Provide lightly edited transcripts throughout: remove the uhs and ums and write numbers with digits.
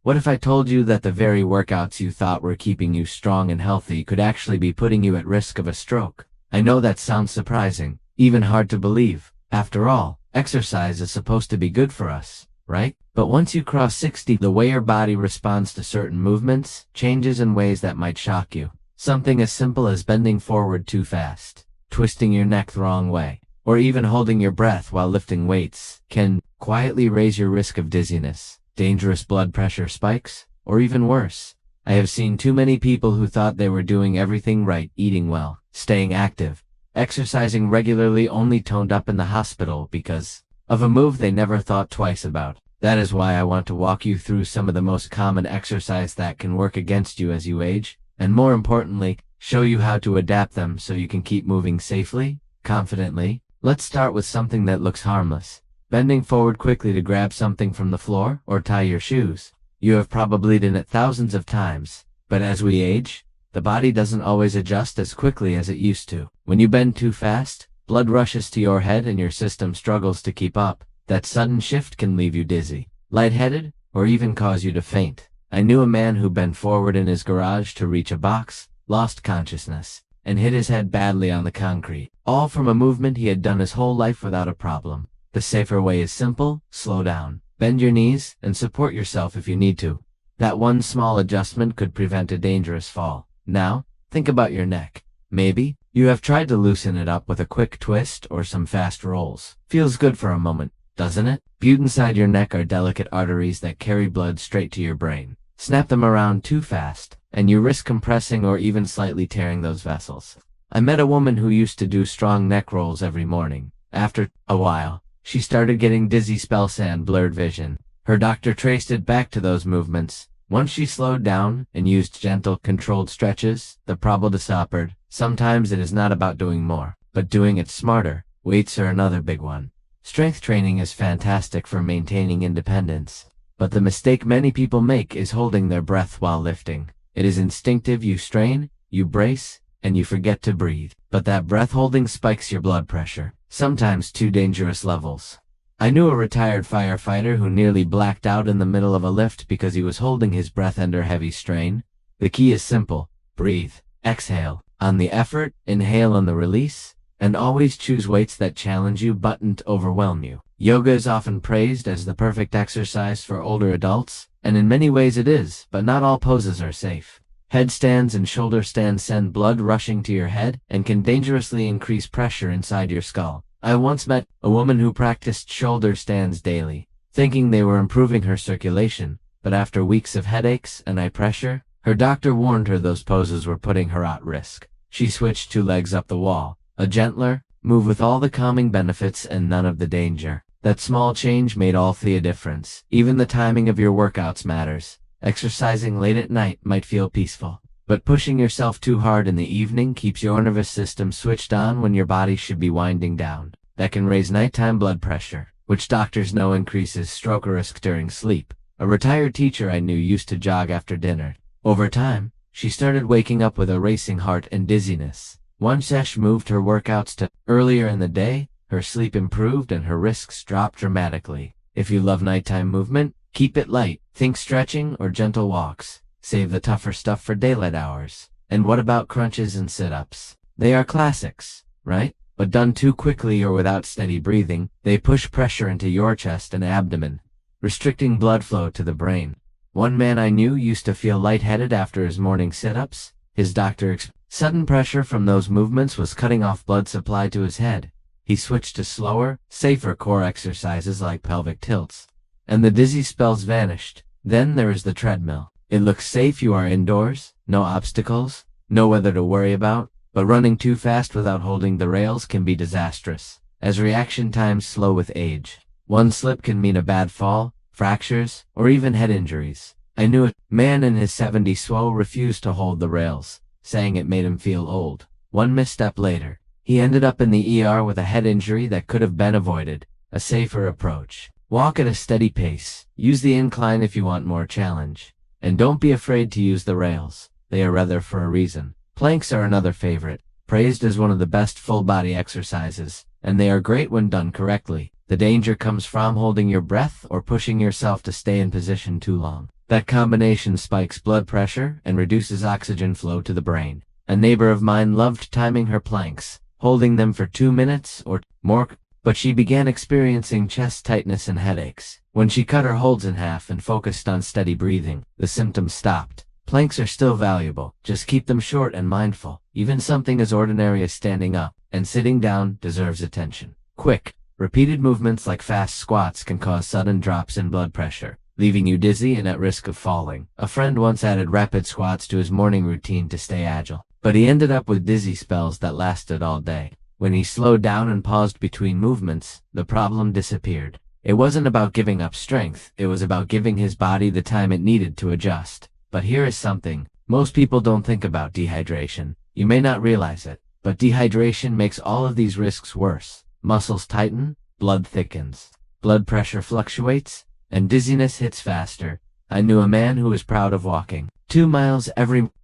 What if I told you that the very workouts you thought were keeping you strong and healthy could actually be putting you at risk of a stroke? I know that sounds surprising, even hard to believe. After all, exercise is supposed to be good for us, right? But once you cross 60, the way your body responds to certain movements changes in ways that might shock you. Something as simple as bending forward too fast, twisting your neck the wrong way, or even holding your breath while lifting weights can quietly raise your risk of dizziness, dangerous blood pressure spikes, or even worse. I have seen too many people who thought they were doing everything right, eating well, staying active, exercising regularly, only toned up in the hospital because of a move they never thought twice about. That is why I want to walk you through some of the most common exercise that can work against you as you age, and more importantly, show you how to adapt them so you can keep moving safely, confidently. Let's start with something that looks harmless. Bending forward quickly to grab something from the floor or tie your shoes. You have probably done it thousands of times, but as we age, the body doesn't always adjust as quickly as it used to. When you bend too fast, blood rushes to your head and your system struggles to keep up. That sudden shift can leave you dizzy, lightheaded, or even cause you to faint. I knew a man who bent forward in his garage to reach a box, lost consciousness, and hit his head badly on the concrete, all from a movement he had done his whole life without a problem. The safer way is simple: slow down, bend your knees, and support yourself if you need to. That one small adjustment could prevent a dangerous fall. Now, think about your neck. Maybe you have tried to loosen it up with a quick twist or some fast rolls. Feels good for a moment, doesn't it? But inside your neck are delicate arteries that carry blood straight to your brain. Snap them around too fast, and you risk compressing or even slightly tearing those vessels. I met a woman who used to do strong neck rolls every morning. After a while, she started getting dizzy spells and blurred vision. Her doctor traced it back to those movements. Once she slowed down and used gentle, controlled stretches, the problem disappeared. Sometimes it is not about doing more, but doing it smarter. Weights are another big one. Strength training is fantastic for maintaining independence, but the mistake many people make is holding their breath while lifting. It is instinctive. You strain, you brace, and you forget to breathe. But that breath holding spikes your blood pressure, sometimes to dangerous levels. I knew a retired firefighter who nearly blacked out in the middle of a lift because he was holding his breath under heavy strain. The key is simple: breathe, exhale on the effort, inhale on the release, and always choose weights that challenge you but don't overwhelm you. Yoga is often praised as the perfect exercise for older adults, and in many ways it is, but not all poses are safe. Headstands and shoulder stands send blood rushing to your head and can dangerously increase pressure inside your skull. I once met a woman who practiced shoulder stands daily, thinking they were improving her circulation, but after weeks of headaches and eye pressure, her doctor warned her those poses were putting her at risk. She switched 2 legs up the wall, a gentler move with all the calming benefits and none of the danger. That small change made all the difference. Even the timing of your workouts matters. Exercising late at night might feel peaceful, but pushing yourself too hard in the evening keeps your nervous system switched on when your body should be winding down. That can raise nighttime blood pressure, which doctors know increases stroke risk during sleep. A retired teacher I knew used to jog after dinner. Over time, she started waking up with a racing heart and dizziness. One sesh moved her workouts to earlier in the day, her sleep improved and her risks dropped dramatically. If you love nighttime movement, keep it light. Think stretching or gentle walks. Save the tougher stuff for daylight hours. And what about crunches and sit-ups? They are classics, right? But done too quickly or without steady breathing, they push pressure into your chest and abdomen, restricting blood flow to the brain. One man I knew used to feel lightheaded after his morning sit-ups. His doctor explained sudden pressure from those movements was cutting off blood supply to his head. He switched to slower, safer core exercises like pelvic tilts, and the dizzy spells vanished. Then there is the treadmill. It looks safe. You are indoors, no obstacles, no weather to worry about, but running too fast without holding the rails can be disastrous, as reaction times slow with age. One slip can mean a bad fall, fractures, or even head injuries. I knew a man in his 70s who refused to hold the rails, saying it made him feel old. One misstep later, he ended up in the ER with a head injury that could have been avoided. A safer approach: walk at a steady pace, use the incline if you want more challenge, and don't be afraid to use the rails. They are rather for a reason. Planks are another favorite, praised as one of the best full-body exercises, and they are great when done correctly. The danger comes from holding your breath or pushing yourself to stay in position too long. That combination spikes blood pressure and reduces oxygen flow to the brain. A neighbor of mine loved timing her planks, holding them for 2 minutes or more, but she began experiencing chest tightness and headaches. When she cut her holds in half and focused on steady breathing, the symptoms stopped. Planks are still valuable, just keep them short and mindful. Even something as ordinary as standing up and sitting down deserves attention. Quick, repeated movements like fast squats can cause sudden drops in blood pressure, leaving you dizzy and at risk of falling. A friend once added rapid squats to his morning routine to stay agile, but he ended up with dizzy spells that lasted all day. When he slowed down and paused between movements, the problem disappeared. It wasn't about giving up strength, it was about giving his body the time it needed to adjust. But here is something most people don't think about: dehydration. You may not realize it, but dehydration makes all of these risks worse. Muscles tighten, blood thickens, blood pressure fluctuates, and dizziness hits faster. I knew a man who was proud of walking 2 miles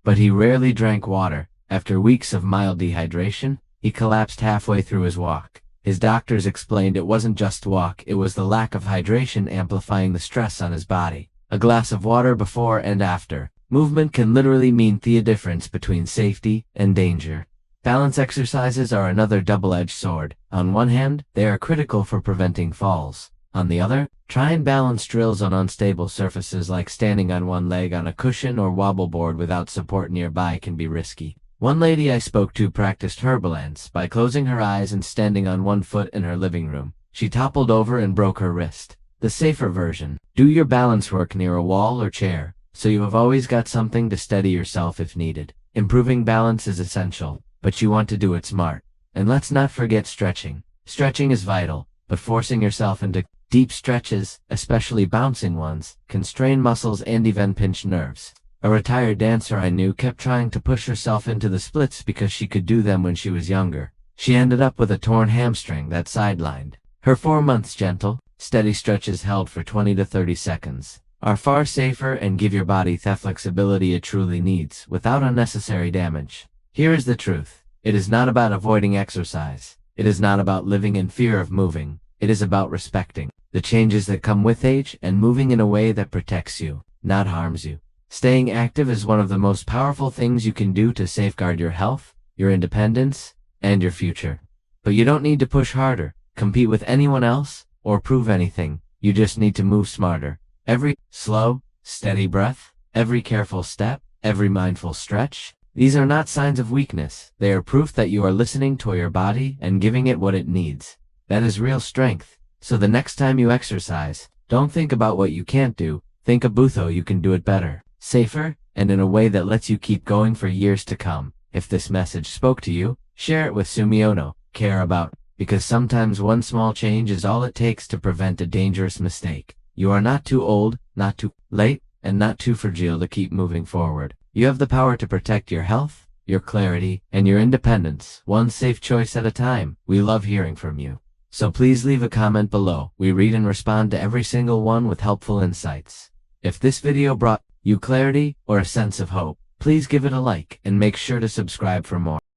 but he rarely drank water. After weeks of mild dehydration, he collapsed halfway through his walk. His doctors explained it wasn't just walk, it was the lack of hydration amplifying the stress on his body. A glass of water before and after movement can literally mean the difference between safety and danger. Balance exercises are another double-edged sword. On one hand, they are critical for preventing falls. On the other, try and balance drills on unstable surfaces like standing on one leg on a cushion or wobble board without support nearby can be risky. One lady I spoke to practiced her balance by closing her eyes and standing on one foot in her living room. She toppled over and broke her wrist. The safer version: do your balance work near a wall or chair, so you have always got something to steady yourself if needed. Improving balance is essential, but you want to do it smart. And let's not forget stretching. Stretching is vital, but forcing yourself into deep stretches, especially bouncing ones, can strain muscles and even pinch nerves. A retired dancer I knew kept trying to push herself into the splits because she could do them when she was younger. She ended up with a torn hamstring that sidelined her 4 months. Gentle, steady stretches held for 20 to 30 seconds are far safer and give your body the flexibility it truly needs without unnecessary damage. Here is the truth. It is not about avoiding exercise. It is not about living in fear of moving. It is about respecting the changes that come with age and moving in a way that protects you, not harms you. Staying active is one of the most powerful things you can do to safeguard your health, your independence, and your future. But you don't need to push harder, compete with anyone else, or prove anything. You just need to move smarter. Every slow, steady breath, every careful step, every mindful stretch, these are not signs of weakness. They are proof that you are listening to your body and giving it what it needs. That is real strength. So the next time you exercise, don't think about what you can't do. Think about how you can do it better, safer, and in a way that lets you keep going for years to come. If this message spoke to you, share it with Sumiono. Care about, because sometimes one small change is all it takes to prevent a dangerous mistake. You are not too old, not too late, and not too fragile to keep moving forward. You have the power to protect your health, your clarity, and your independence, one safe choice at a time. We love hearing from you. So please leave a comment below. We read and respond to every single one with helpful insights. If this video brought you clarity or a sense of hope, please give it a like and make sure to subscribe for more.